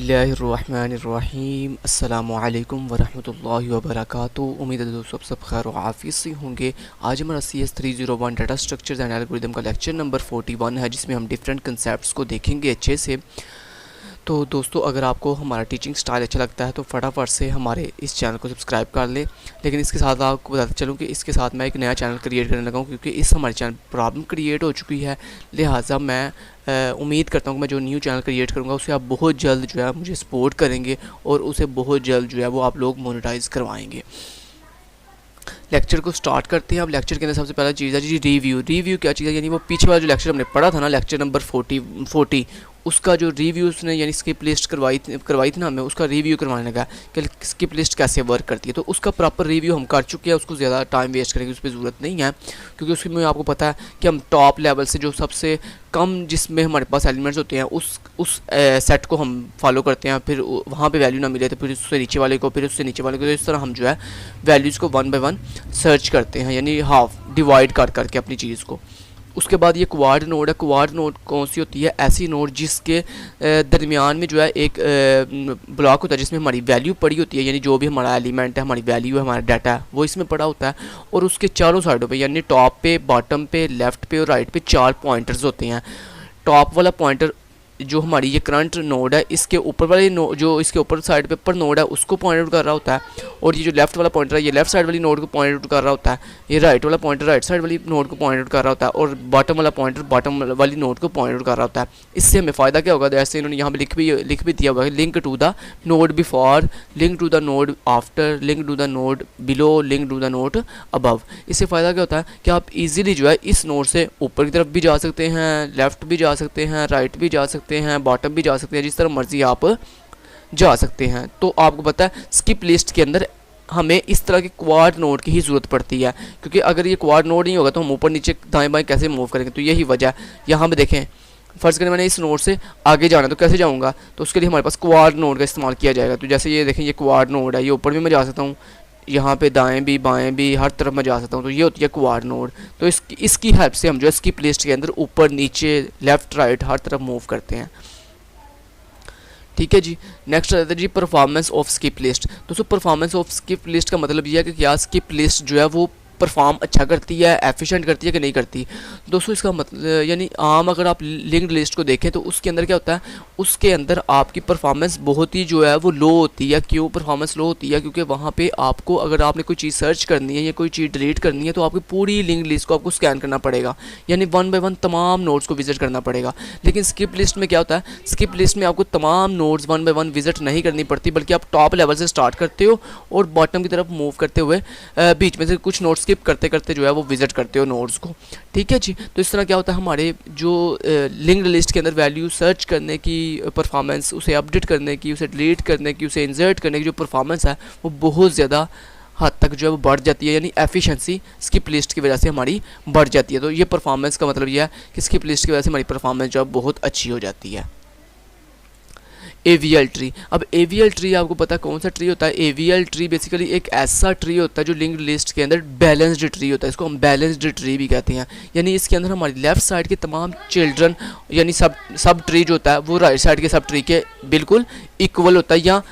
बिस्मिल्लाहिर्रहमानिर्रहीम अस्सलामुअलैकुम वरहमतुल्लाहि वबरकातुहू। उम्मीद है दोस्तों आप सब खैर आफियत से होंगे। आज हमारा CS301 data structures and algorithm का लेक्चर नंबर 41 है, जिसमें हम डिफरेंट कंसेप्ट्स को देखेंगे अच्छे से। तो दोस्तों अगर आपको हमारा टीचिंग स्टाइल अच्छा लगता है तो फटाफट से हमारे इस चैनल को सब्सक्राइब कर लें। लेकिन इसके साथ आपको बताते चलूँ कि इसके साथ मैं एक नया चैनल क्रिएट करने लगा हूँ, क्योंकि इस हमारे चैनल प्रॉब्लम क्रिएट हो चुकी है। लिहाजा मैं उम्मीद करता हूँ कि मैं जो न्यू चैनल क्रिएट करूँगा उसे आप बहुत जल्द जो है मुझे सपोर्ट करेंगे और उसे बहुत जल्द जो है वो आप लोग मोनेटाइज करवाएंगे। लेक्चर को स्टार्ट करते हैं। अब लेक्चर के अंदर सबसे पहला चीज़ है जी रिव्यू क्या चीज़ है, यानी वो पीछे वाला जो लेक्चर हमने पढ़ा था ना, लेक्चर नंबर 40 उसका जो रिव्यू उसने यानी स्किप लिस्ट करवाई थी ना, हमें उसका रिव्यू करवाने लगा कि स्किप लिस्ट कैसे वर्क करती है। तो उसका प्रॉपर रिव्यू हम कर चुके हैं, उसको ज़्यादा टाइम वेस्ट करेंगे उस पर ज़रूरत नहीं है, क्योंकि उसमें आपको पता है कि हम टॉप लेवल से जो सबसे कम जिसमें हमारे पास एलिमेंट्स होते हैं उस सेट को हम फॉलो करते हैं। फिर वहाँ पे वैल्यू ना मिले तो फिर उससे नीचे वाले को, फिर उससे नीचे वाले को, तो इस तरह हम जो है वैल्यूज़ को 1 बाय 1 सर्च करते हैं, यानी हाफ डिवाइड कर करके अपनी चीज़ को। उसके बाद ये क्वाड नोड है। क्वाड नोड कौन सी होती है? ऐसी नोड जिसके दरमियान में जो है एक ब्लॉक होता है जिसमें हमारी वैल्यू पड़ी होती है, यानी जो भी हमारा एलिमेंट है, हमारी वैल्यू है, हमारा डाटा है, वो इसमें पड़ा होता है। और उसके चारों साइडों पे यानी टॉप पे, बॉटम पे, लेफ़्ट पे और राइट पे 4 पॉइंटर्स होते हैं। टॉप वाला पॉइंटर जो हमारी ये करंट नोड है, इसके ऊपर वाली जो इसके ऊपर साइड पे ऊपर नोड है उसको पॉइंट आउट कर रहा होता है। और ये जो लेफ्ट वाला पॉइंटर है ये लेफ्ट साइड वाली नोड को पॉइंट आउट कर रहा होता है। ये राइट वाला पॉइंटर राइट साइड वाली नोड को पॉइंट आउट कर रहा होता है। और बॉटम वाला पॉइंटर बॉटम वाली नोड को पॉइंट आउट कर रहा होता है। इससे हमें फ़ायदा क्या होगा? जैसे इन्होंने यहाँ पे लिख भी दिया हुआ है, link to the node before, link to the node after, link to the node below, link to the node above. इससे फ़ायदा क्या होता है कि आप इजीली जो है इस नोड से ऊपर की तरफ भी जा सकते हैं, लेफ़्ट भी जा सकते हैं, राइट भी जा सकते हैं, बॉटम भी जा सकते हैं, जिस तरह मर्जी आप जा सकते हैं। तो आपको पता है स्किप लिस्ट के अंदर हमें इस तरह के क्वाड नोड की ही ज़रूरत पड़ती है, क्योंकि अगर ये क्वाड नोड नहीं होगा तो हम ऊपर नीचे दाएं बाएं कैसे मूव करेंगे। तो यही वजह है। यहाँ पे देखें, फ़र्ज़ करें मैंने इस नोड से आगे जाना है तो कैसे जाऊँगा? तो उसके लिए हमारे पास क्वाड नोड का इस्तेमाल किया जाएगा। तो जैसे ये देखें, ये क्वाड नोड है, ये ऊपर भी मैं जा सकता हूँ, यहाँ पे दाएं भी बाएं भी हर तरफ मैं जा सकता हूँ। तो ये होती है क्वाड नोड। तो इसकी हेल्प से हम जो है स्किप लिस्ट के अंदर ऊपर नीचे लेफ़्ट राइट हर तरफ मूव करते हैं। ठीक है जी। नेक्स्ट रहता है जी परफॉर्मेंस ऑफ स्किप लिस्ट। दोस्तों परफॉर्मेंस ऑफ स्किप लिस्ट का मतलब ये है कि क्या स्किप लिस्ट जो है वो परफॉर्म अच्छा करती है, एफिशिएंट करती है कि नहीं करती। दोस्तों इसका मतलब यानी आम अगर आप लिंक्ड लिस्ट को देखें तो उसके अंदर क्या होता है, उसके अंदर आपकी परफॉर्मेंस बहुत ही जो है वो लो होती है। क्यों परफॉर्मेंस लो होती है? क्योंकि वहाँ पे आपको अगर आपने कोई चीज़ सर्च करनी है या कोई चीज़ डिलीट करनी है तो आपकी पूरी लिंक्ड लिस्ट को आपको स्कैन करना पड़ेगा, यानी 1 बाय 1 तमाम नोड्स को विजिट करना पड़ेगा। लेकिन स्किप लिस्ट में क्या होता है? स्किप लिस्ट में आपको तमाम नोड्स 1 बाय 1 विजिट नहीं करनी पड़ती, बल्कि आप टॉप लेवल से स्टार्ट करते हो और बॉटम की तरफ मूव करते हुए बीच में से कुछ नोड्स स्किप करते करते जो है वो विजिट करते हो नोड्स को। ठीक है जी। तो इस तरह क्या होता है, हमारे जो लिंक्ड लिस्ट के अंदर वैल्यू सर्च करने की परफॉर्मेंस, उसे अपडेट करने की, उसे डिलीट करने की, उसे इंसर्ट करने की जो परफॉर्मेंस है वो बहुत ज़्यादा हद तक जो है वो बढ़ जाती है, यानी एफिशिएंसी स्किप लिस्ट की वजह से हमारी बढ़ जाती है। तो ये परफॉर्मेंस का मतलब यह है कि स्किप लिस्ट की वजह से हमारी परफॉर्मेंस जो है बहुत अच्छी हो जाती है। AVL tree. अब AVL ट्री आपको पता है कौन सा ट्री होता है? AVL ट्री बेसिकली एक ऐसा ट्री होता है जो लिंक्ड लिस्ट के अंदर बैलेंस्ड ट्री होता है। इसको हम बैलेंस्ड ट्री भी कहते हैं, यानी इसके अंदर हमारी लेफ्ट साइड के तमाम चिल्ड्रन यानी सब ट्री जो होता है वो राइट साइड के सब ट्री के बिल्कुल इक्वल होता है, या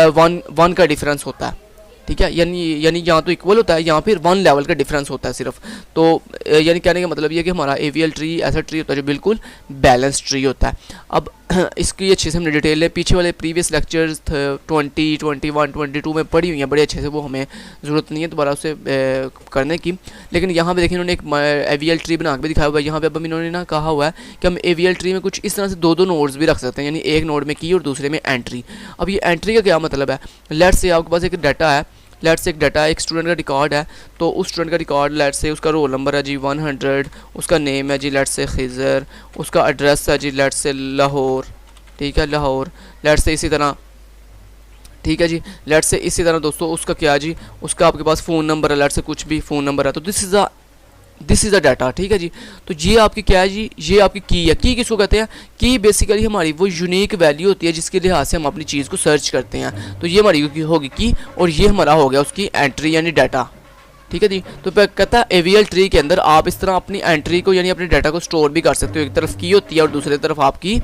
वन का डिफरेंस होता है। ठीक है, यानी यहाँ तो इक्वल होता है, यहाँ फिर 1 लेवल का डिफरेंस होता है सिर्फ। तो यानी कहने का मतलब ये है कि हमारा AVL ट्री ऐसा ट्री होता है जो बिल्कुल बैलेंस ट्री होता है। अब इसकी अच्छे से हमने डिटेल है पीछे वाले प्रीवियस लेक्चर्स 20, 21, 22 में पढ़ी हुई हैं बड़े अच्छे से, वो हमें ज़रूरत नहीं है दोबारा उसे करने की। लेकिन यहाँ पे देखिए इन्होंने एक AVL ट्री बना के भी दिखाया हुआ है। यहाँ पे अब इन्होंने ना कहा हुआ है कि हम AVL ट्री में कुछ इस तरह से 2 नोड्स भी रख सकते हैं, यानी एक नोड में की और दूसरे में एंट्री। अब ये एंट्री का क्या मतलब है? लेट्स से आपके पास एक डाटा है, लेट्स से एक डाटा है, एक स्टूडेंट का रिकॉर्ड है। तो उस स्टूडेंट का रिकॉर्ड लेट्स से उसका रोल नंबर है जी 100, उसका नेम है जी लेट्स से खिज़र, उसका एड्रेस है जी लेट्स से लाहौर। ठीक है, लाहौर। लेट्स से इसी तरह, ठीक है जी, लेट्स से इसी तरह दोस्तों उसका क्या जी, उसका आपके पास फ़ोन नंबर है, लेट्स से कुछ भी फ़ोन नंबर है। तो दिस इज़ अ डाटा। ठीक है जी। तो ये आपकी क्या है जी, ये आपकी की है। की किसको कहते हैं? की बेसिकली हमारी वो यूनिक वैल्यू होती है जिसके लिहाज से हम अपनी चीज़ को सर्च करते हैं। तो ये हमारी होगी की, और ये हमारा हो गया उसकी एंट्री यानी डाटा। ठीक है जी। तो कहता है AVL ट्री के अंदर आप इस तरह अपनी एंट्री को यानी अपने डाटा को स्टोर भी कर सकते हो। एक तरफ की होती है और दूसरी तरफ आपकी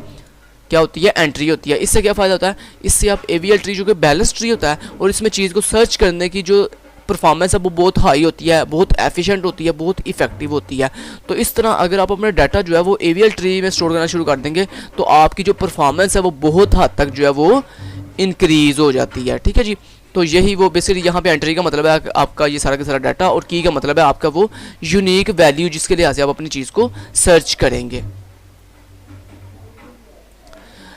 क्या होती है, एंट्री होती है। इससे क्या फ़ायदा होता है, इससे आप एवीएल ट्री जो कि बैलेंस ट्री होता है और इसमें चीज़ को सर्च करने की जो परफॉर्मेंस है वो बहुत हाई होती है, बहुत एफिशिएंट होती है, बहुत इफेक्टिव होती है। तो इस तरह अगर आप अपना डाटा जो है वो एवीएल ट्री में स्टोर करना शुरू कर देंगे तो आपकी जो परफॉर्मेंस है वो बहुत हद तक जो है वो इंक्रीज हो जाती है। ठीक है जी, तो यही वो बेसिकली यहाँ पे एंट्री का मतलब है आपका ये सारा का सारा डाटा, और की का मतलब है आपका वो यूनिक वैल्यू जिसके लिहाज से आप अपनी चीज़ को सर्च करेंगे।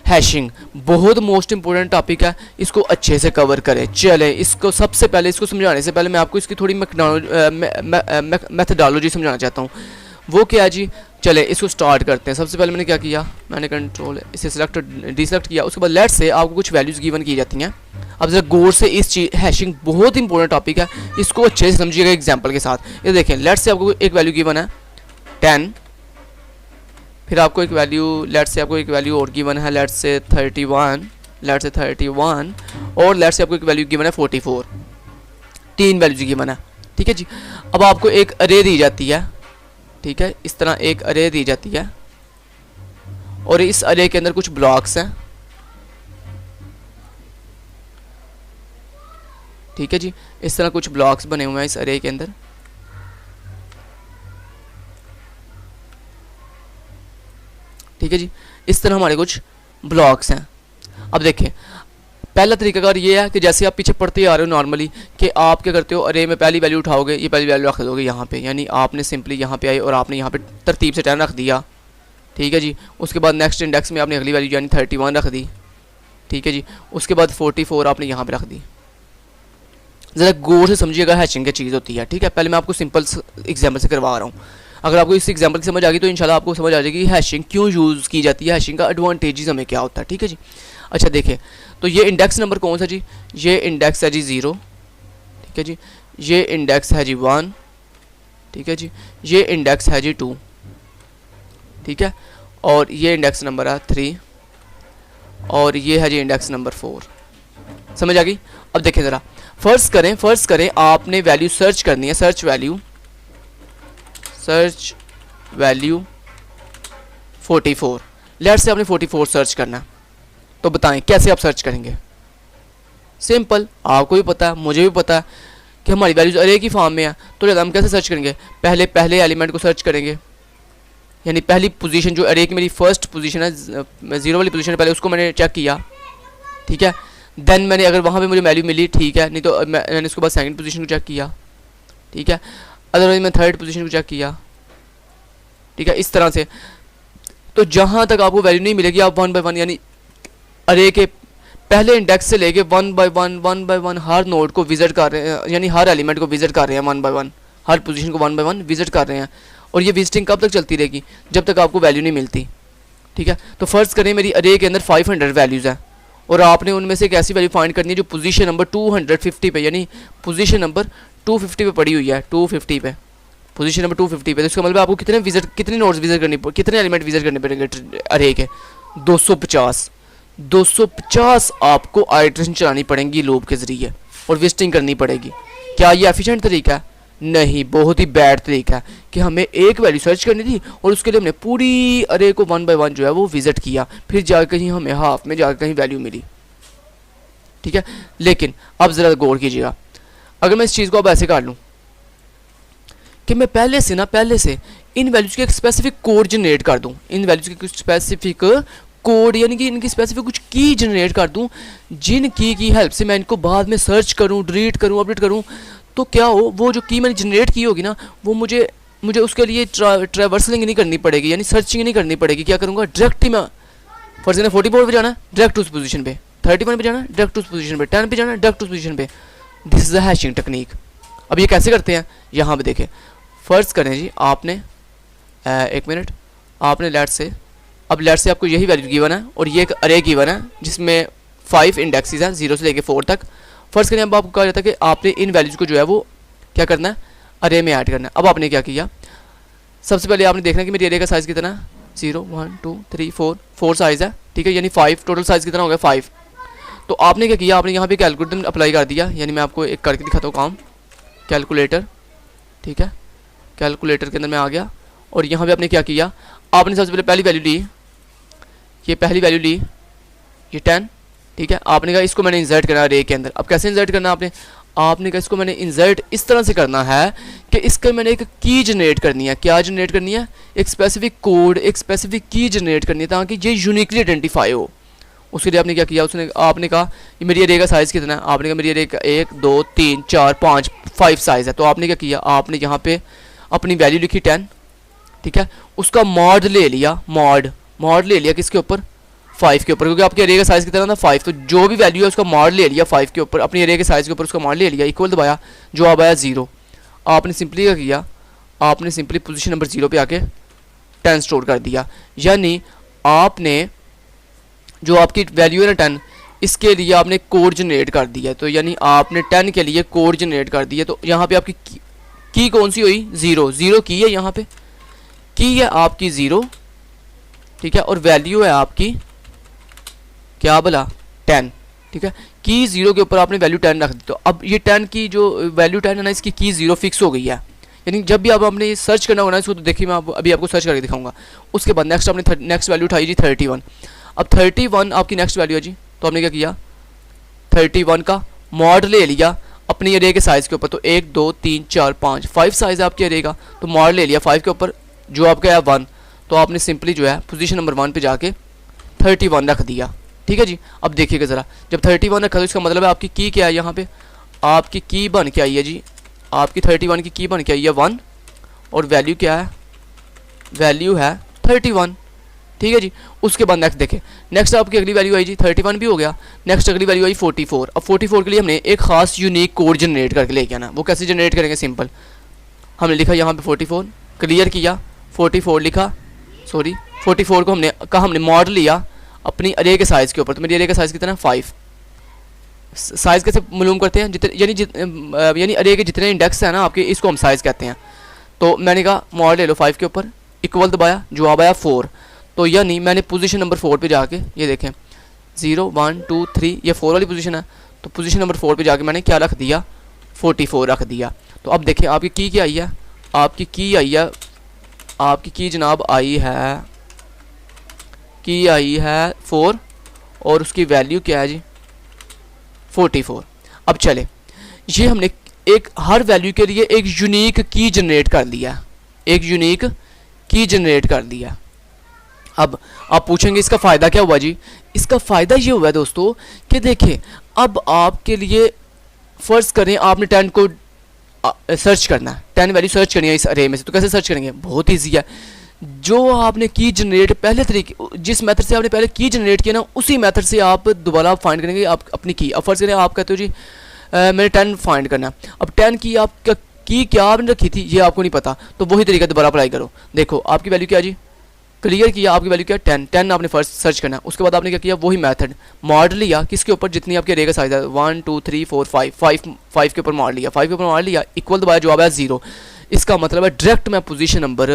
हैशिंग बहुत मोस्ट इंपॉर्टेंट टॉपिक है, इसको अच्छे से कवर करें। चले इसको सबसे पहले इसको समझाने से पहले मैं आपको इसकी थोड़ी मेथडोलॉजी समझाना चाहता हूँ। वो क्या है जी, चले इसको स्टार्ट करते हैं। सबसे पहले मैंने क्या किया, मैंने कंट्रोल इसे सिलेक्ट डिसेलेक्ट किया। उसके बाद लेट से आपको कुछ वैल्यूज़ गिवन की जाती हैं। अब जरा गौर से इस चीज़, हैशिंग बहुत इंपॉर्टेंट टॉपिक है, इसको अच्छे से समझिएगा एग्जाम्पल के साथ। ये देखें, लेट से आपको एक वैल्यू गिवन है 10, फिर आपको एक वैल्यू, लेट से आपको एक वैल्यू और गिवन है, लेट से 31, लेट से 31, और लेट से आपको एक वैल्यू गिवन है 44। 3 वैल्यूज गिवन है। ठीक है जी, अब आपको एक अरे दी जाती है। ठीक है, इस तरह एक अरे दी जाती है और इस अरे के अंदर कुछ ब्लॉक्स हैं। ठीक है जी, इस तरह कुछ ब्लॉक्स बने हुए हैं इस अरे के अंदर। ठीक है जी, इस तरह हमारे कुछ ब्लॉक्स हैं। अब देखें, पहला तरीकाकार ये है कि जैसे आप पीछे पढ़ते आ रहे हो नॉर्मली, कि आप क्या करते हो, अरे में पहली वैल्यू उठाओगे, ये पहली वैल्यू रख दोगे यहाँ पे, यानी आपने सिंपली यहाँ पे आए और आपने यहाँ पे तरतीब से 10 रख दिया। ठीक है जी, उसके बाद नेक्स्ट इंडेक्स में आपने अगली वैल्यू यानी 31 रख दी। ठीक है जी, उसके बाद 44 आपने यहाँ पर रख दी। ज़रा गौर से समझिएगा, हैशिंग क्या चीज़ होती है। ठीक है, पहले मैं आपको सिंपल एग्जाम्पल से करवा रहा हूँ। अगर आपको इस एग्जाम्पल की समझ आ गई तो इंशाल्लाह आपको समझ आ जाएगी हैशिंग क्यों यूज़ की जाती है, हैशिंग का एडवांटेजेस हमें क्या होता है। ठीक है जी, अच्छा देखें, तो ये इंडेक्स नंबर कौन सा जी, ये इंडेक्स है जी 0। ठीक है जी, ये इंडेक्स है जी 1। ठीक है जी, ये इंडेक्स है जी 2। ठीक है, और ये इंडेक्स नंबर है 3, और ये है जी इंडेक्स नंबर 4। समझ आ गई। अब देखें ज़रा, फर्स्ट करें आपने वैल्यू सर्च करनी है, सर्च वैल्यू 44। लेट से आपने 44 सर्च करना है, तो बताएं कैसे आप सर्च करेंगे। सिंपल, आपको भी पता है, मुझे भी पता है कि हमारी वैल्यूज अरे की फॉर्म में है, तो हम कैसे सर्च करेंगे, पहले एलिमेंट को सर्च करेंगे, यानी पहली पोजीशन जो अरे की मेरी फर्स्ट पोजीशन है, 0 वाली पोजीशन है, पहले उसको मैंने चेक किया। ठीक है, देन मैंने अगर वहाँ पे मुझे वैल्यू मिली, ठीक है, नहीं तो मैंने उसके बाद सेकंड पोजीशन को चेक किया। ठीक है, अदरवाइज मैं थर्ड पोजीशन को चेक किया। ठीक है, इस तरह से। तो जहाँ तक आपको वैल्यू नहीं मिलेगी, आप 1 बाय 1 यानी अरे के पहले इंडेक्स से लेके 1 बाय 1 हर नोड को विजिट कर रहे हैं, यानी हर एलिमेंट को विजिट कर रहे हैं 1 बाय 1, हर पोजीशन को 1 बाय 1 विजिट कर रहे हैं। और ये विजिटिंग कब तक चलती रहेगी, जब तक आपको वैल्यू नहीं मिलती। ठीक है, तो फर्ज करें मेरी अरे के अंदर 500 वैल्यूज़ हैं और आपने उनमें से एक ऐसी वैल्यू फाइंड करनी है जो पोजीशन नंबर 250 पे, यानी पोजीशन नंबर 250 पे पड़ी हुई है, 250 पे, पोजीशन नंबर 250 पे। तो इसका मतलब आपको कितने नोड्स विजिट करनी, कितने एलिमेंट विजिट करने पड़ेंगे अरे के, 250 आपको आइटरेशन चलानी पड़ेंगी लूप के ज़रिए और विजिटिंग करनी पड़ेगी। क्या ये एफिशिएंट तरीका है? नहीं, बहुत ही बैड तरीका है कि हमें एक वैल्यू सर्च करनी थी और उसके लिए हमने पूरी अरे को 1 बाय 1 जो है वो विजिट किया, फिर जाकर कहीं हमें हाफ में जाकर कहीं वैल्यू मिली। ठीक है, लेकिन अब ज़रा गौर कीजिएगा, अगर मैं इस चीज़ को अब ऐसे कर लूँ कि मैं पहले से इन वैल्यूज़ के एक स्पेसिफिक कोड जनरेट कर दूँ, इन वैल्यूज़ के कुछ स्पेसिफिक कोड यानी कि इनकी स्पेसिफिक कुछ की जनरेट कर दूँ, जिन की हेल्प से मैं इनको बाद में सर्च करूँ, डिलीट करूँ, अपडेट करूँ, तो क्या हो, वो जो की मैंने जनरेट की होगी ना, वो मुझे उसके लिए ट्रैवर्सलिंग नहीं करनी पड़ेगी, यानी सर्चिंग नहीं करनी पड़ेगी। क्या करूँगा, डायरेक्ट ही मैं फॉर एग्जाम्पल 44 पे जाना है, डायरेक्ट उस पोजीशन पे, 31 पे जाना है, डायरेक्ट उस पोजीशन पे, 10 पे जाना है, डायरेक्ट उस पोजीशन पे। This is the hashing technique. अब ये कैसे करते हैं, यहाँ पे देखें, फ़र्ज़ करें जी आपने एक मिनट, आपने लेट से आपको यही वैल्यू गिवन है और ये एक अरे गिवन है जिसमें 5 इंडेक्सेस हैं 0 से लेके 4 तक। फ़र्ज़ करें अब आपको कहा जाता है कि आपने इन वैल्यूज़ को जो है वो क्या करना है, अरे में ऐड करना है। अब आपने क्या किया, सबसे पहले आपने देखना कि मेरी अरे का साइज़ कितना है, 0 1 2 3 4 साइज़ है। ठीक है, यानी 5 टोटल साइज़ कितना हो गया, 5। तो आपने क्या किया, आपने यहाँ पे कैलकुलेटर अप्लाई कर दिया, यानी मैं आपको एक करके दिखाता हूँ काम, कैलकुलेटर। ठीक है, कैलकुलेटर के अंदर मैं आ गया और यहाँ पे आपने क्या किया, आपने सबसे पहले पहली वैल्यू ली ये पहली वैल्यू ली, ये 10, ठीक है। आपने कहा इसको मैंने इंसर्ट करना अरे के अंदर। अब कैसे इंसर्ट करना आपने कहा इसको मैंने इंसर्ट इस तरह से करना है कि इसका मैंने एक की जनरेट करनी है। क्या जनरेट करनी है? एक स्पेसिफिक कोड, एक स्पेसिफिक की जनरेट करनी है ताकि ये यूनिकली आइडेंटिफाई हो। उसके लिए आपने क्या किया, आपने कहा ये मेरी अरे का साइज़ कितना है? आपने कहा मेरी अरे का 1 2 3 4 5 5 साइज़ है। तो आपने क्या किया, आपने यहाँ पे अपनी वैल्यू लिखी 10, ठीक है। उसका मॉड ले लिया, मॉड ले लिया किसके ऊपर? 5 के ऊपर, क्योंकि आपके अरे का साइज़ कितना था 5। तो जो भी वैल्यू है उसका मॉड ले लिया 5 के ऊपर, अपनी अरे के साइज़ के ऊपर उसका मॉड ले लिया, इक्वल दबाया, जवाब आया 0। आपने सिंपली क्या किया, आपने सिंपली पोजीशन नंबर 0 पे आके 10 स्टोर कर दिया। यानी आपने जो आपकी वैल्यू है ना 10, इसके लिए आपने कोड जनरेट कर दिया। तो यानी आपने 10 के लिए कोड जनरेट कर दिया। तो यहाँ पे आपकी की कौन सी हुई? 0 की है, यहाँ पे की है आपकी 0, ठीक है। और वैल्यू है आपकी क्या बोला? 10, ठीक है। की 0 के ऊपर आपने वैल्यू 10 रख दी। तो अब ये 10 की जो वैल्यू 10 है ना, इसकी की 0 फिक्स हो गई है। यानी जब भी आप आपने सर्च करना होगा ना इसको, तो देखिए मैं अभी आपको सर्च करके दिखाऊंगा। उसके बाद नेक्स्ट आपने नेक्स्ट वैल्यू उठाई जी 31। अब 31 आपकी नेक्स्ट वैल्यू है जी। तो आपने क्या किया, 31 का मॉड ले लिया अपनी अरे के साइज़ के ऊपर। तो 1 2 3 4 5 5 साइज़ है आपकी अरे का, तो मॉड ले लिया 5 के ऊपर, जो आपका है 1। तो आपने सिंपली जो है पोजीशन नंबर 1 पे जाके 31 रख दिया, ठीक है जी। अब देखिएगा ज़रा, जब 31 रखा तो इसका मतलब है आपकी की क्या है, यहाँ पे आपकी की बन के आई है जी। आपकी 31 की की बन के आई है 1, और वैल्यू क्या है? वैल्यू है 31, ठीक है जी। उसके बाद नेक्स्ट देखें, नेक्स्ट आपकी अगली वैल्यू आई जी 31 भी हो गया। नेक्स्ट अगली वैल्यू आई 44। अब 44 के लिए हमने एक खास यूनिक कोड जनरेट करके लेके आना। वो कैसे जनरेट करेंगे? सिंपल, हमने लिखा यहाँ पे 44, क्लियर किया, 44 लिखा, सॉरी 44 को हमने मॉड लिया अपनी अरे के साइज़ के ऊपर। तो मेरी अरे का साइज़ कितना है? 5। साइज़ कैसे मालूम करते हैं? यानी अरे के जितने इंडेक्स हैं ना आपके, इसको हम साइज़ कहते हैं। तो मैंने कहा मॉड ले लो 5 के ऊपर, इक्वल दबाया, जवाब आया 4। तो यानी मैंने पोजीशन नंबर 4 पे जाके, ये देखें 0 1 2 3, ये 4 वाली पोजीशन है। तो पोजीशन नंबर 4 पे जाके मैंने क्या रख दिया? 44 रख दिया। तो अब देखें आपकी की क्या आई है? आपकी की आई है, आपकी की जनाब आई है, की आई है 4, और उसकी वैल्यू क्या है जी? 44। अब चले, ये हमने एक हर वैल्यू के लिए एक यूनिक की जनरेट कर दिया, एक यूनिक की जनरेट कर दिया। अब आप पूछेंगे इसका फ़ायदा क्या हुआ जी? इसका फ़ायदा ये हुआ है दोस्तों कि देखें, अब आपके लिए फ़र्ज़ करें आपने 10 को सर्च करना है, 10 वैल्यू सर्च करनी है इस अरे में से। तो कैसे सर्च करेंगे? बहुत ईजी है। जो आपने की जनरेट पहले तरीके, जिस मेथड से आपने पहले की जनरेट किया ना, उसी मेथड से आप दोबारा फाइंड करेंगे आप अपनी की। अब फ़र्ज़ करें आप कहते हो जी मैंने 10 फाइंड करना। अब 10 की आप की क्या आपने रखी थी ये आपको नहीं पता, तो वही तरीका दोबारा अप्लाई करो। देखो आपकी वैल्यू क्या जी? क्लियर किया, आपकी वैल्यू क्या? 10 आपने फर्स्ट सर्च करना। उसके बाद आपने क्या किया? वही मेथड मॉड लिया किसके ऊपर? जितनी आपके अरे का साइज है 1 2 3 4 5 के ऊपर मॉड लिया, 5 के ऊपर मॉड लिया, इक्वल दबाया, जवाब आया 0। इसका मतलब है डायरेक्ट मैं पोजीशन नंबर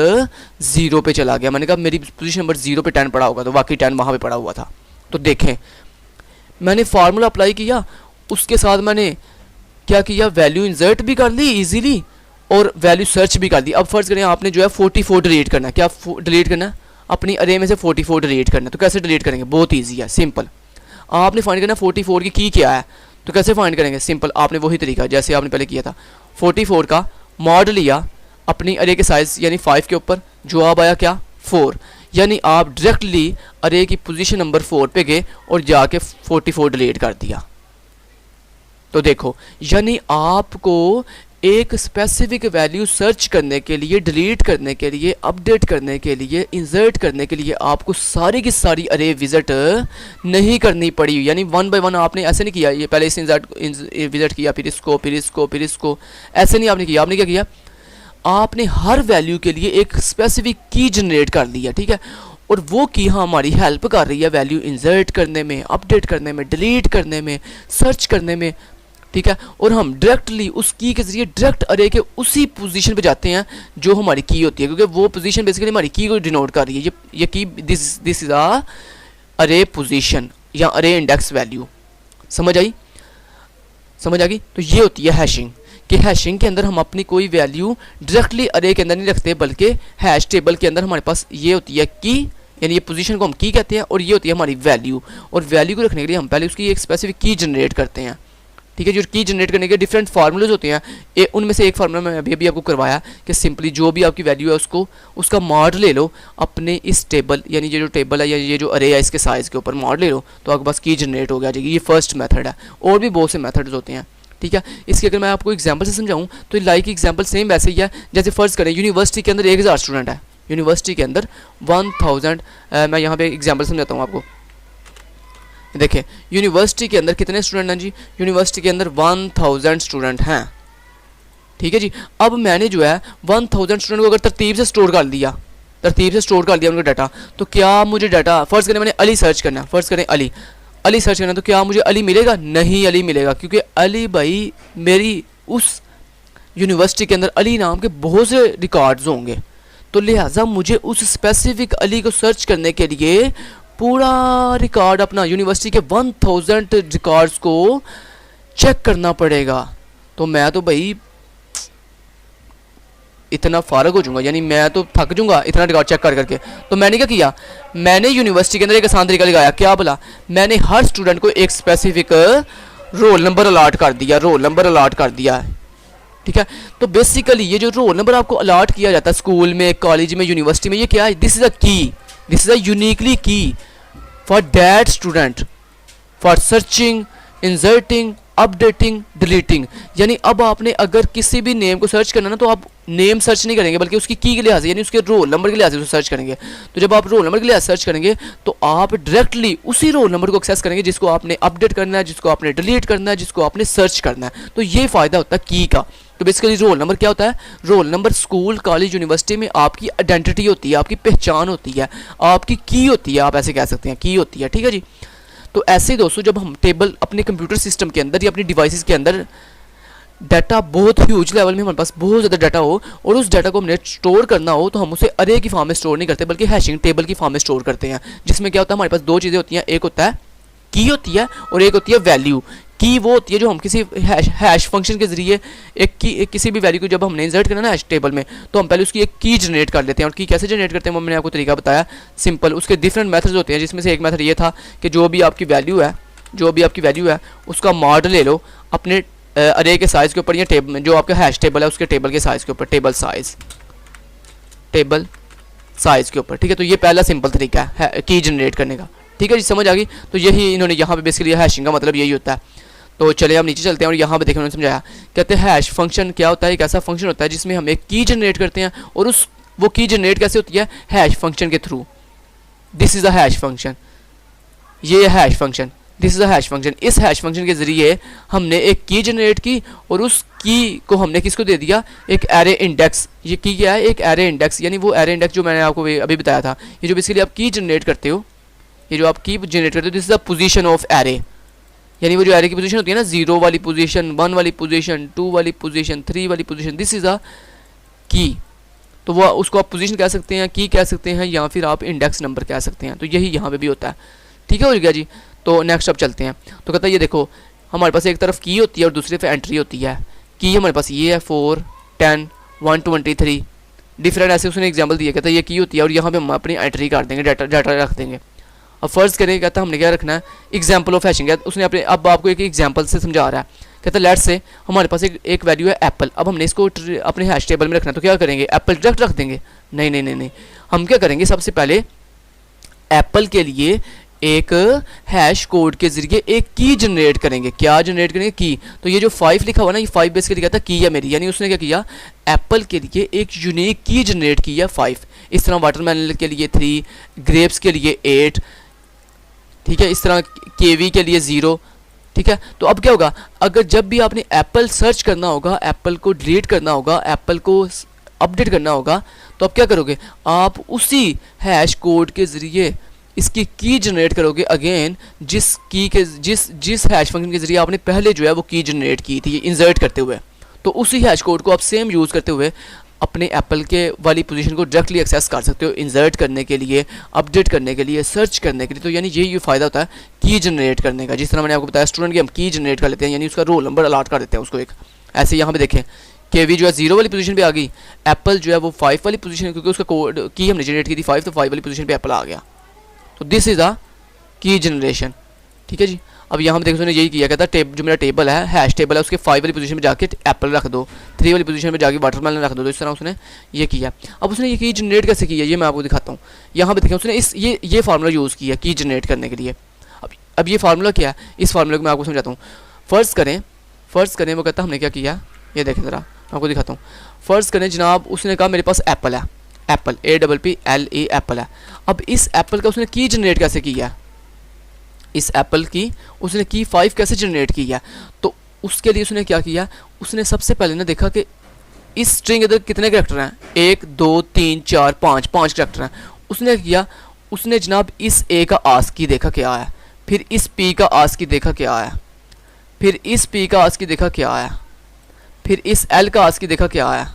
0 पे चला गया। मैंने कहा मेरी पोजीशन नंबर 0 पे 10 पड़ा होगा, तो वाकई 10 वहाँ पे पड़ा हुआ था। तो देखें मैंने फार्मूला अप्लाई किया, उसके साथ मैंने क्या किया? वैल्यू इंसर्ट भी कर ली इजीली और वैल्यू सर्च भी कर दी। अब फर्ज करें आपने जो है 44 डिलीट करना है। क्या डिलीट करना है? अपनी अरे में से 44 डिलीट करना है। तो कैसे डिलीट करेंगे? बहुत ईजी है, सिंपल। आपने फाइंड करना 44 की क्या है, तो कैसे फाइंड करेंगे? सिंपल, आपने वही तरीका जैसे आपने पहले किया था। 44 का मॉड लिया अपनी अरे के साइज यानी 5 के ऊपर, जवाब आया क्या? 4। यानी आप डायरेक्टली अरे की पोजीशन नंबर 4 पे गए और जाके 44 डिलीट कर दिया। तो देखो यानी आपको एक स्पेसिफिक वैल्यू सर्च करने के लिए, डिलीट करने के लिए, अपडेट करने के लिए, इंसर्ट करने के लिए आपको सारी की सारी अरे विजिट नहीं करनी पड़ी। यानी 1 बाय 1 आपने ऐसे नहीं किया, ये पहले इसे विजिट किया, फिर इसको, फिर इसको, फिर इसको, ऐसे नहीं आपने किया। आपने क्या किया? आपने हर वैल्यू के लिए एक स्पेसिफिक की जनरेट कर दिया, ठीक है। और वो की हमारी हेल्प कर रही है वैल्यू इंसर्ट करने में, अपडेट करने में, डिलीट करने में, सर्च करने में, ठीक है। और हम डायरेक्टली उस की के जरिए डायरेक्ट अरे के उसी पोजीशन पे जाते हैं जो हमारी की होती है, क्योंकि वो पोजीशन बेसिकली हमारी की को डिनोट कर रही है। ये की दिस इज अ अरे पोजीशन या अरे इंडेक्स वैल्यू। समझ आई? समझ आ गई? तो ये होती है हैशिंग, कि हैशिंग के अंदर हम अपनी कोई वैल्यू डायरेक्टली अरे के अंदर नहीं रखते, बल्कि हैश टेबल के अंदर हमारे पास ये होती है की यानी ये पोजीशन को हम की कहते हैं और ये होती है हमारी वैल्यू। और वैल्यू को रखने के लिए हम पहले उसकी एक स्पेसिफिक की जनरेट करते हैं, ठीक है। जो की जनरेट करने के डिफरेंट फार्मूलेज होते हैं, उनमें से एक फार्मूला मैं अभी आपको करवाया कि सिंपली जो भी आपकी वैल्यू है उसका मॉड ले लो अपने इस टेबल, यानी ये जो टेबल है या ये जो अरे है इसके साइज़ के ऊपर मॉड ले लो तो आपके पास की जनरेट हो गया जाएगी। ये फर्स्ट मेथड है, और भी बहुत से मेथड्स होते हैं, ठीक है। इसके अगर मैं आपको एग्जांपल से समझाऊं तो लाइक एग्जांपल सेम वैसे ही है। जैसे फ़र्ज़ करें यूनिवर्सिटी के अंदर 1000 स्टूडेंट है, यूनिवर्सिटी के अंदर 1000, मैं यहाँ पे एग्जांपल समझाता हूँ आपको। देखें यूनिवर्सिटी के अंदर कितने स्टूडेंट हैं जी, यूनिवर्सिटी के अंदर 1000 स्टूडेंट हैं, ठीक है जी। अब मैंने जो है 1000 स्टूडेंट को अगर तरतीब से स्टोर कर दिया, उनका डाटा, तो क्या मुझे डाटा फ़र्ज़ करें मैंने अली सर्च करना है, फ़र्ज़ करें अली सर्च करना, तो क्या मुझे अली मिलेगा? नहीं अली मिलेगा, क्योंकि अली भाई मेरी उस यूनिवर्सिटी के अंदर अली नाम के बहुत से रिकॉर्ड्स होंगे, तो लिहाजा मुझे उस स्पेसिफिक अली को सर्च करने के लिए पूरा रिकॉर्ड अपना यूनिवर्सिटी के 1000 रिकॉर्ड्स को चेक करना पड़ेगा। तो मैं तो भाई इतना फारग हो जाऊंगा, यानी मैं तो थक जाऊंगा इतना रिकॉर्ड चेक कर करके। तो मैंने क्या किया, मैंने यूनिवर्सिटी के अंदर एक आसान तरीका लगाया। क्या बोला, मैंने हर स्टूडेंट को एक स्पेसिफिक रोल नंबर अलॉट कर दिया, ठीक है। तो बेसिकली ये जो रोल नंबर आपको अलॉट किया जाता है स्कूल में, कॉलेज में, यूनिवर्सिटी में, ये क्या है, दिस इज़ अ की, दिस इज़ अ यूनिकली की for that student for searching, inserting, updating, deleting. यानी अब आपने अगर किसी भी नेम को सर्च करना ना, तो आप नेम सर्च नहीं करेंगे बल्कि उसकी की के लिहाज से, यानी उसके रोल नंबर के लिहाज से उसे सर्च करेंगे। तो जब आप रोल नंबर के लिहाज से सर्च करेंगे तो आप डायरेक्टली उसी रोल नंबर को एक्सेस करेंगे जिसको आपने अपडेट करना है, जिसको आपने डिलीट करना है, जिसको आपने सर्च करना है। तो ये फ़ायदा होता है की का। तो बेसिकली रोल नंबर क्या होता है, roll number school, college, university में आपकी आइडेंटिटी होती है, आपकी पहचान होती है, आपकी की होती है, आप ऐसे कह सकते हैं की होती है, ठीक है जी। तो ऐसे ही दोस्तों जब हम टेबल अपने कंप्यूटर सिस्टम के अंदर या अपनी डिवाइसेस के अंदर डाटा बहुत ह्यूज लेवल में हमारे पास बहुत ज़्यादा डाटा हो और उस डाटा को हमने स्टोर करना हो, तो हम उसे अरे की फॉर्म में स्टोर नहीं करते बल्कि हैशिंग टेबल की फॉर्म में स्टोर करते हैं, जिसमें क्या होता है हमारे पास दो चीज़ें होती हैं, एक होता है की होती है और एक होती है वैल्यू। की वो होती है जो हम किसी हैश फंक्शन के जरिए किसी भी वैल्यू को जब हमने इंसर्ट करना है हैश टेबल में, तो हम पहले उसकी एक की जनरेट कर लेते हैं। और की कैसे जनरेट करते हैं वो मैंने आपको तरीका बताया सिंपल। उसके डिफरेंट मेथड्स होते हैं, जिसमें से एक मेथड ये था कि जो भी आपकी वैल्यू है उसका मॉड ले लो अपने अरे के साइज़ के ऊपर, या टेबल जो आपका हैश टेबल है उसके टेबल के साइज़ के ऊपर, टेबल साइज़ के ऊपर, ठीक है। तो ये पहला सिंपल तरीका है की जनरेट करने का, ठीक है जी, समझ आ गई। तो यही इन्होंने यहाँ पे बेसिकली हैशिंग का मतलब यही होता है। तो चलिए हम नीचे चलते हैं और यहाँ पे देखिए उन्होंने समझाया, कहते हैं हैश फंक्शन क्या होता है, एक ऐसा फंक्शन होता है जिसमें हम एक की जनरेट करते हैं और वो की जनरेट कैसे होती है, हैश फंक्शन के थ्रू। This is a hash function, ये hash function, this is a hash function. इस हैश फंक्शन के ज़रिए हमने एक की जनरेट की और उस की को हमने किसको दे दिया, एक एरे इंडेक्स। ये की क्या है, एक एरे इंडेक्स, यानी वो एरे इंडेक्स जो मैंने आपको अभी बताया था। ये जो बेसिकली आप की जनरेट करते हो, ये जो आप की जनरेट करते हो, this is the position of array, यानी वो जो एरे की पोजीशन होती है ना, 0 वाली पोजीशन, 1 वाली पोजीशन, 2 वाली पोजीशन, 3 वाली पोजीशन, दिस इज़ अ की। तो वो उसको आप पोजीशन कह सकते हैं, की कह सकते हैं, या फिर आप इंडेक्स नंबर कह सकते हैं। तो यही यहाँ पे भी होता है, ठीक है, हो गया जी। तो नेक्स्ट अब चलते हैं। तो कहता है ये देखो हमारे पास एक तरफ की होती है और दूसरी पे एंट्री होती है। की हमारे पास ये है 4, 10, 123 डिफरेंट, ऐसे उसने एग्जाम्पल दिया। कहता है ये की होती है और यहाँ पे हम अपनी एंट्री कर देंगे, डाटा रख देंगे। अब फ़र्ज़ करें, कहता है हमने क्या रखना है, एग्जाम्पल ऑफ हैशिंग। उसने अपने अब आपको एक एग्जाम्पल से समझा रहा है। कहता है लेट्स से हमारे पास एक वैल्यू है एप्पल, अब हमने इसको अपने हैश टेबल में रखना है, तो क्या करेंगे, एप्पल डायरेक्ट रख देंगे? नहीं, हम क्या करेंगे, सबसे पहले एप्पल के लिए एक हैश कोड के जरिए एक की जनरेट करेंगे। क्या जनरेट करेंगे, की। तो ये जो 5 लिखा हुआ ना, ये 5 बेसिकली कहता है की है मेरी, यानी उसने क्या किया, एप्पल के लिए एक यूनिक की जनरेट की है 5। इस तरह वाटरमेलन के लिए 3, ग्रेप्स के लिए 8, ठीक है, इस तरह केवी के लिए 0, ठीक है। तो अब क्या होगा, अगर जब भी आपने एप्पल सर्च करना होगा, एप्पल को डिलीट करना होगा, एप्पल को अपडेट करना होगा, तो अब क्या करोगे, आप उसी हैश कोड के ज़रिए इसकी की जनरेट करोगे अगेन, जिस हैश फंक्शन के ज़रिए आपने पहले जो है वो की जनरेट की थी इंसर्ट करते हुए। तो उसी हैश कोड को आप सेम यूज़ करते हुए अपने एप्पल के वाली पोजीशन को डायरेक्टली एक्सेस कर सकते हो, इंसर्ट करने के लिए, अपडेट करने के लिए, सर्च करने के लिए। तो यानी यही फ़ायदा होता है की जनरेट करने का। जिस तरह मैंने आपको बताया स्टूडेंट की हम की जनरेट कर लेते हैं, यानी उसका रोल नंबर अलॉट कर देते हैं उसको एक। ऐसे यहाँ पे देखें केवी जो है 0 वाली पोजीशन पे आ गई, एप्पल जो है वो 5 वाली पोजीशन, क्योंकि उसका कोड की हमने जनरेट की थी 5, तो 5 वाली पोजीशन पे एप्पल आ गया। तो दिस इज़ अ की जनरेशन। ठीक है जी। अब यहाँ पे देखो उसने यही किया, कहता है जो मेरा टेबल है, हैश टेबल है, उसके 5 वाली पोजीशन में जाके एप्पल रख दो, 3 वाली पोजीशन में जाके वाटरमेलन रख दो। तो इस तरह उसने ये किया। अब उसने ये की जनरेट कैसे किया ये मैं आपको दिखाता हूँ। यहाँ पे देखें उसने ये फार्मूला यूज़ किया की जनरेट करने के लिए। अब ये फार्मूला क्या है, इस फार्मूले को मैं आपको समझाता हूँ। फ़र्ज़ करें वो कहता हमने क्या किया, ये देखें ज़रा मैं आपको दिखाता हूँ। फ़र्ज़ करें जनाब उसने कहा मेरे पास एप्पल है, एप्पल APPLE एप्पल है। अब इस एप्पल का उसने की जनरेट कैसे किया, इस एप्पल की उसने की 5 कैसे जनरेट किया। तो उसके लिए उसने क्या किया, उसने सबसे पहले ना देखा कि इस स्ट्रिंग के अंदर कितने कैरेक्टर हैं, 1 2 3 4 5 कैरेक्टर हैं। उसने किया, उसने जनाब इस ए का आस्की देखा क्या आया, फिर इस पी का आस्की देखा क्या आया, फिर इस पी का आस्की देखा क्या आया, फिर इस एल का आस्की देखा क्या आया,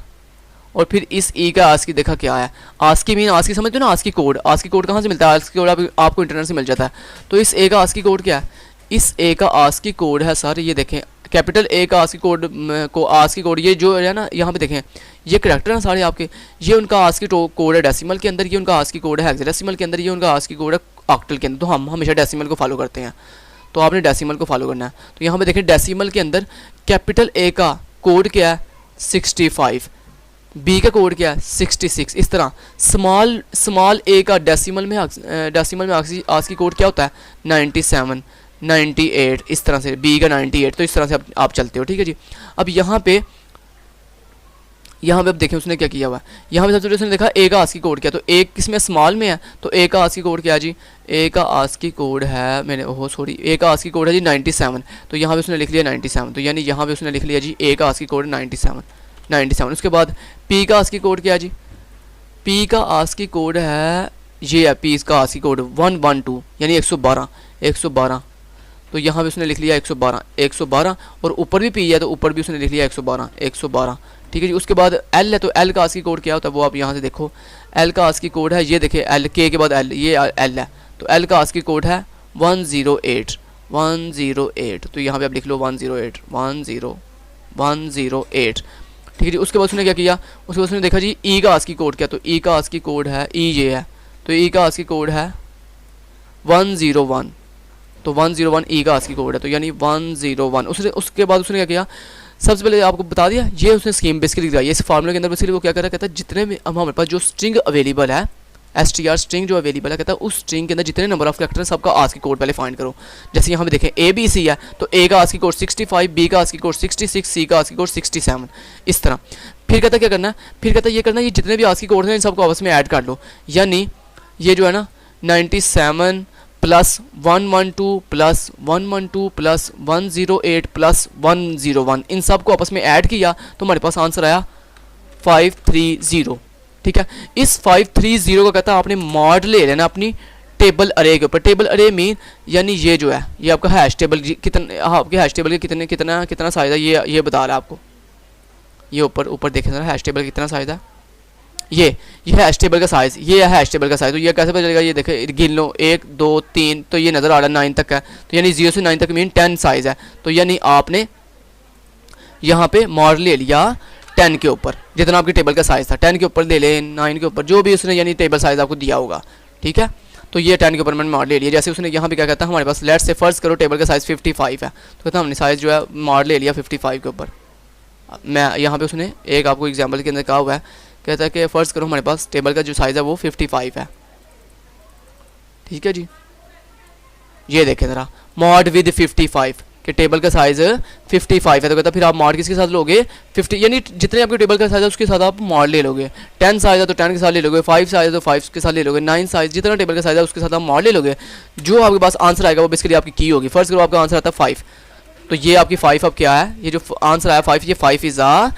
और फिर इस ई का आस्की देखा क्या आया। आस्की मीन आस्की समझते हो ना, आस्की कोड कहाँ से मिलता है, आस्की कोड आपको इंटरनेट से मिल जाता है। तो इस ए का आस्की कोड क्या है, इस ए का आस्की कोड है सर, ये देखें कैपिटल ए का आस्की कोड ये जो है ना, यहाँ पे देखें ये करैक्टर हैं सारे आपके, ये उनका आस्की कोड है डेसिमल के अंदर, ये उनका आस्की कोड है हेक्साडेसिमल के अंदर, ये उनका आस्की कोड है ऑक्टल के अंदर। तो हम हमेशा डेसिमल को फॉलो करते हैं, तो आपने डेसिमल को फॉलो करना है। तो यहाँ पे देखें डेसिमल के अंदर कैपिटल ए का कोड क्या है 65, बी का कोड क्या है 66। इस तरह स्मॉल ए का डेसिमल में आस्की कोड क्या होता है 97 98, इस तरह से बी का 98। तो इस तरह से आप चलते हो। ठीक है जी। अब यहाँ पे अब देखें उसने क्या किया हुआ है। यहाँ पे सबसे पहले उसने देखा ए का आस्की कोड क्या, तो ए किसमें स्मॉल में है, तो ए का आस्की कोड क्या है जी, ए का आस्की कोड है ए का आस्की कोड है जी 97। तो यहाँ पे उसने लिख लिया 97, तो यानी यहाँ पे उसने लिख लिया जी ए का आस्की कोड 97। उसके बाद पी का आस्की कोड क्या है जी, पी का आस्की कोड है ये है, पी का आस्की कोड 112 यानी 112। तो यहाँ पे उसने लिख लिया 112 और ऊपर भी पी है तो ऊपर भी उसने लिख लिया 112। ठीक है जी। उसके बाद एल है, तो एल का आस्की कोड क्या होता है वो आप यहाँ से देखो, एल का आस्की कोड है ये देखिए एल के बाद एल, ये एल है, तो एल का आस्की कोड है 108। तो यहाँ पे आप लिख लो 108। ठीक है जी। उसके बाद उसने क्या किया, उसके बाद उसने देखा जी ई का आस्की कोड क्या, तो ई का आस्की कोड है ई ये है, तो ई का आस्की कोड है 101। तो 101 ई का आस्की कोड है, तो यानी 101। उसके बाद उसने क्या किया, सबसे पहले आपको बता दिया ये उसने स्कीम बेसिकली लगाई है इस फार्मूले के अंदर। बेसिकली वो क्या कर रहा है, कहता है जितने भी हमारे पास जो स्ट्रिंग अवेलेबल है, str स्ट्रिंग जो अवेलेबल है, कहता है उस स्ट्रिंग के अंदर जितने नंबर ऑफ कैरेक्टर हैं सबका आस्की कोड पहले फाइंड करो। जैसे यहाँ पे देखें ABC है, तो ए का आस्की कोड 65, बी का आस्की कोड 66, सी का आस्की कोड 67, इस तरह। फिर कहता है क्या करना है, फिर कहता है ये करना है, ये जितने भी आस्की कोड हैं इन सबको आपस में ऐड कर लो। यानी ये जो है ना 97 प्लस 112 प्लस 112 प्लस 108 प्लस 101, इन सब को आपस में ऐड किया तो हमारे पास आंसर आया 530। ठीक है। इस 530 का कहता है आपने मॉड ले लेना अपनी टेबल अरे के ऊपर। टेबल अरे मीन यानी ये जो है ये आपका हैश टेबल कितने, आपके हैश टेबल के कितना साइज है ये बता रहा है आपको। ये ऊपर देखें जरा हैश टेबल कितना साइज है, ये हैश टेबल का साइज़, ये है हैश टेबल का साइज़। तो ये कैसे पता चलेगा, ये देखे गिन लो 1 2 3, तो ये नज़र आ रहा है 9 तक है, तो यानी 0 से 9 तक मीन 10 साइज़ है। तो यानी आपने यहाँ पे मॉड ले लिया 10 के ऊपर, जितना आपकी टेबल का साइज़ था 10 के ऊपर ले ले, 9 के ऊपर जो भी उसने यानी टेबल साइज़ आपको दिया होगा। ठीक है। तो ये 10 के ऊपर मैंने मॉड ले लिया। जैसे उसने यहाँ पे क्या कहता है हमारे पास लेट से फर्स्ट करो टेबल का साइज़ 55 है, तो कहता हमने साइज़ जो है मॉड ले लिया 55 के ऊपर। मैं यहाँ पे उसने एक आपको एग्जाम्पल के अंदर कहा हुआ है, कहता है कि फ़र्ज़ करो हमारे पास टेबल का जो साइज़ है वो 55 है। ठीक है जी। ये देखें ज़रा मॉड विद 55 कि टेबल का साइज़ 55 है, तो कहता फिर आप मॉड किसके साथ लोगे 50, यानी जितने आपके टेबल का साइज़ है उसके साथ आप मॉड ले लोगे। 10 साइज़ है तो 10 के साथ ले लोगे, 5 साइज़ है तो 5 के साथ ले लोगे, 9 साइज़ जितना टेबल का साइज़ है उसके साथ आप मॉड ले लोगे। जो आपके पास आंसर आएगा वो बेसिकली आपकी की होगी। फ़र्ज़ करो आपका आंसर आता है 5, तो ये आपकी 5 अब क्या है, ये जो आंसर आया 5, ये 5 इज़ आ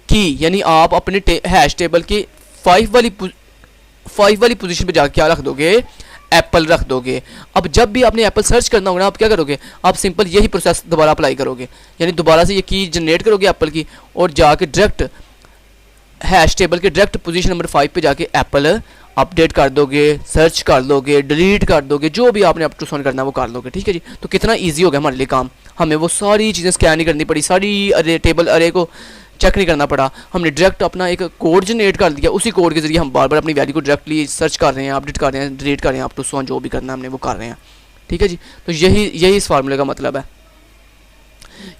की, यानी आप अपने हैश टेबल की 5 वाली पोजीशन पे जाकर क्या रख दोगे, एप्पल रख दोगे। अब जब भी आपने एप्पल सर्च करना होगा ना, आप क्या करोगे, आप सिंपल यही प्रोसेस दोबारा अप्लाई करोगे, यानी दोबारा से ये की जनरेट करोगे एप्पल की और जाके डायरेक्ट हैश टेबल के डायरेक्ट पोजीशन नंबर 5 पे जाके एप्पल अपडेट कर दोगे, सर्च कर दोगे, डिलीट कर दोगे, जो भी आपने अप टू सोन करना है वो कर दोगे। ठीक है जी। तो कितना ईजी हो गया हमारे लिए काम, हमें वो सारी चीज़ें स्कैन नहीं करनी पड़ी, सारी अरे टेबल अरे को चेक नहीं करना पड़ा, हमने डायरेक्ट अपना एक कोड जनरेट कर दिया, उसी कोड के जरिए हम बार बार अपनी वैल्यू को डायरेक्टली सर्च कर रहे हैं, अपडेट कर रहे हैं, डिलीट कर रहे हैं, आप टू सो जो भी करना है हमने वो कर रहे हैं। ठीक है जी, तो यही इस फार्मूले का मतलब है।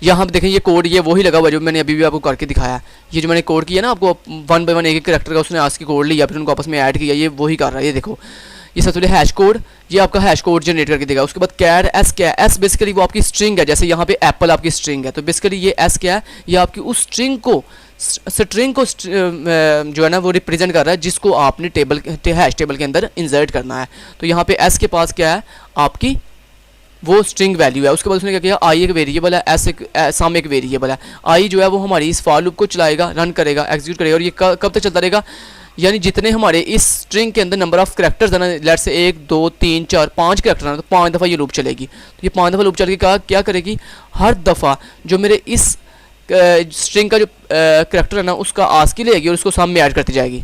यहाँ पे देखें ये कोड ये वही लगा हुआ जो मैंने अभी भी आपको करके दिखाया है। ये जो मैंने कोड किया ना, आपको 1 बाय 1 एक कैरेक्टर का उसने आस्की कोड लिया, फिर उनको आपस में ऐड किया, ये वही कर रहा है। ये देखो, ये सबसे पहले हैश कोड, ये आपका हैश कोड जनरेट करके देगा। उसके बाद कैर एस क्या है, एस बेसिकली वो आपकी स्ट्रिंग है, जैसे यहाँ पे एप्पल आपकी स्ट्रिंग है, तो बेसिकली ये एस क्या है, ये आपकी उस स्ट्रिंग को जो है ना वो रिप्रेजेंट कर रहा है, जिसको आपने हैश टेबल के अंदर इंसर्ट करना है। तो यहाँ पे एस के पास क्या है, आपकी वो स्ट्रिंग वैल्यू है। उसके बाद उसने क्या किया, आई एक वेरिएबल है, एस एक सम एक वेरिएबल है। आई जो है वो हमारी इस फॉर लूप को चलाएगा, रन करेगा, एग्जीक्यूट करेगा, और ये कब तक चलता रहेगा, यानी जितने हमारे इस स्ट्रिंग के अंदर नंबर ऑफ कैरेक्टर्स है ना, लेट से 1 2 3 4 5 कैरेक्टर है, तो 5 दफ़ा ये लूप चलेगी। तो ये 5 दफ़ा लूप चल के क्या करेगी, हर दफ़ा जो मेरे इस स्ट्रिंग का जो कैरेक्टर है ना उसका आस्की लेगी और उसको सम में ऐड करती जाएगी।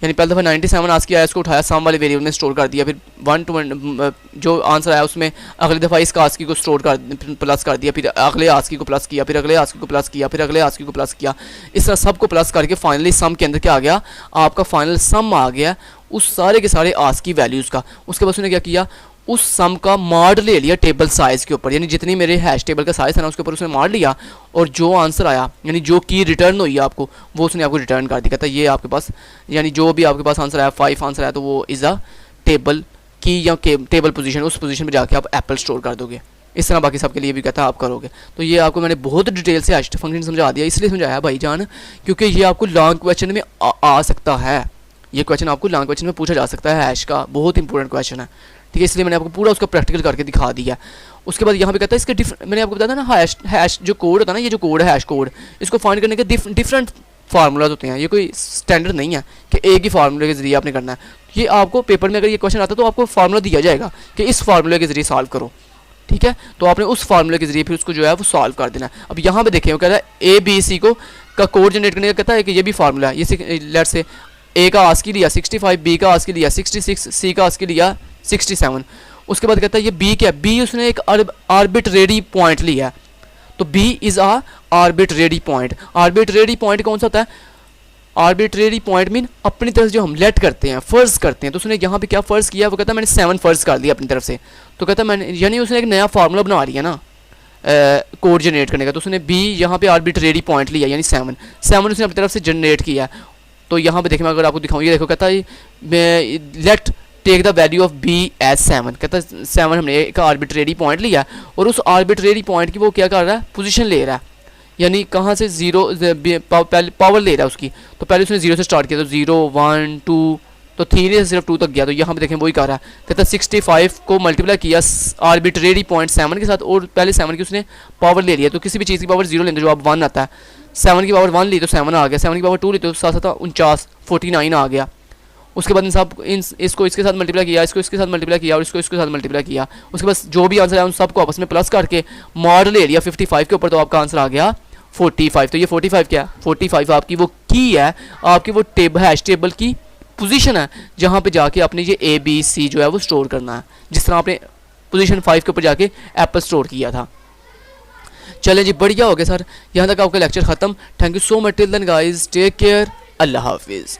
यानी पहली दफ़ा 97 आस्की आया, इसको उठाया, सम वाले वेरिएबल में स्टोर कर दिया, फिर 1 to 1 जो आंसर आया उसमें अगली दफ़ा इस आस्की को स्टोर कर प्लस कर दिया, फिर अगले आस्की को प्लस किया, फिर अगले आस्की को प्लस किया, फिर अगले आस्की को प्लस किया। इस तरह सबको प्लस करके फाइनली सम के अंदर क्या आ गया, आपका फाइनल सम आ गया उस सारे के सारे आस्की वैल्यूज़ का। उसके बाद उसने क्या किया, उस सम का मार्ड ले लिया टेबल साइज़ के ऊपर, यानी जितनी मेरे हैश टेबल का साइज़ है ना उसके ऊपर उसने मार्ड लिया, और जो आंसर आया यानी जो की रिटर्न हुई आपको वो उसने आपको रिटर्न कर दिया। कहता है ये आपके पास, यानी जो भी आपके पास आंसर आया 5 आंसर आया, तो वो इज़ अ टेबल की या टेबल पोजीशन, उस पोजीशन में जाके आप एप्पल स्टोर कर दोगे। इस तरह बाकी सबके लिए भी कहता है आप करोगे। तो ये आपको मैंने बहुत डिटेल से हैश फंक्शन समझा दिया, इसलिए समझाया भाईजान क्योंकि ये आपको लॉन्ग क्वेश्चन में आ सकता है। ये क्वेश्चन आपको लॉन्ग क्वेश्चन में पूछा जा सकता है, हैश का बहुत इंपॉर्टेंट क्वेश्चन है। ठीक है, इसलिए मैंने आपको पूरा उसका प्रैक्टिकल करके दिखा दिया। उसके बाद यहाँ पे कहता है इसके मैंने आपको बताया था ना, हैश जो कोड होता है ना, ये जो कोड है हैश कोड, इसको फाइंड करने के डिफरेंट फार्मूलाज होते हैं। ये कोई स्टैंडर्ड नहीं है कि एक ही फार्मूले के जरिए आपने करना है। ये आपको पेपर में अगर ये क्वेश्चन आता है तो आपको फार्मूला दिया जाएगा कि इस फार्मूले के जरिए सॉल्व करो। ठीक है, तो आपने उस फार्मूले के जरिए फिर उसको जो है वो सॉल्व कर देना है। अब यहाँ पे देखें वो कहता है ABC का कोड जनरेट करने का कहता है कि ये भी फार्मूला है। ये लेट से ए का आस्की लिया 65, बी का आस्की लिया 66, सी का आस्की लिया 67। उसके बाद कहता है ये बी क्या है, बी उसने एक आर्बिट्रेरी पॉइंट लिया है, तो B is a arbitrary point. Arbitrary point कौन सा होता है, आर्बिट्रेरी पॉइंट मीन अपनी तरफ से जो हम लेट करते हैं, फ़र्ज़ करते हैं। तो उसने यहाँ पे क्या फ़र्ज़ किया, वो कहता है मैंने 7 फ़र्ज़ कर दिया अपनी तरफ से। तो कहता है मैंने, यानी उसने एक नया फार्मूला बना लिया ना कोड जनरेट करने का। तो उसने बी यहाँ पे आर्बिट्रेरी पॉइंट लिया, यानी 7 उसने अपनी तरफ से जनरेट किया। तो यहाँ पे देखें मैं अगर आपको दिखाऊँ, ये देखो कहता है let take the value of B as 7। कहता है 7 हमने एक आर्बिट्रेरी पॉइंट लिया और उस आर्बिट्रेरी पॉइंट की वो क्या कर रहा है, पोजीशन ले रहा है, यानी कहाँ से 0 पावर ले रहा है उसकी। तो पहले उसने 0 से स्टार्ट किया, तो 0 1 2, तो 3 से सिर्फ 2 तक गया। तो यहाँ पे देखें वही कर रहा है, कहता है 65 को मल्टीप्लाई किया आर्बिट्रेरी पॉइंट 7 के साथ, और पहले 7 की उसने पावर ले लिया। तो किसी भी चीज़ की पावर 0 लेते जो आप 1 आता है, 7 की पावर 1 ली तो 7 आ गया, 7 की पावर 2 ली तो 7 49 49 आ गया। उसके बाद इन सब इसको इसके साथ मल्टीप्लाई किया, इसको इसके साथ मल्टीप्लाई किया, और इसको इसके साथ मल्टीप्लाई किया। उसके बाद जो भी आंसर है उन सबको आपस में प्लस करके मॉड ले लिया 55 के ऊपर, तो आपका आंसर आ गया 45। तो ये 45 क्या है, 45 आपकी वो की है, आपकी वो हैश टेबल की पोजीशन है, जहाँ पे जाके आपने ये ABC जो है वो स्टोर करना है, जिस तरह आपने पोजीशन 5 के ऊपर जाके एप्पल स्टोर किया था। चलें जी, बढ़िया हो गया सर, यहाँ तक आपका लेक्चर ख़त्म। Thank you so much, till then guys, take care, अल्लाह हाफिज़।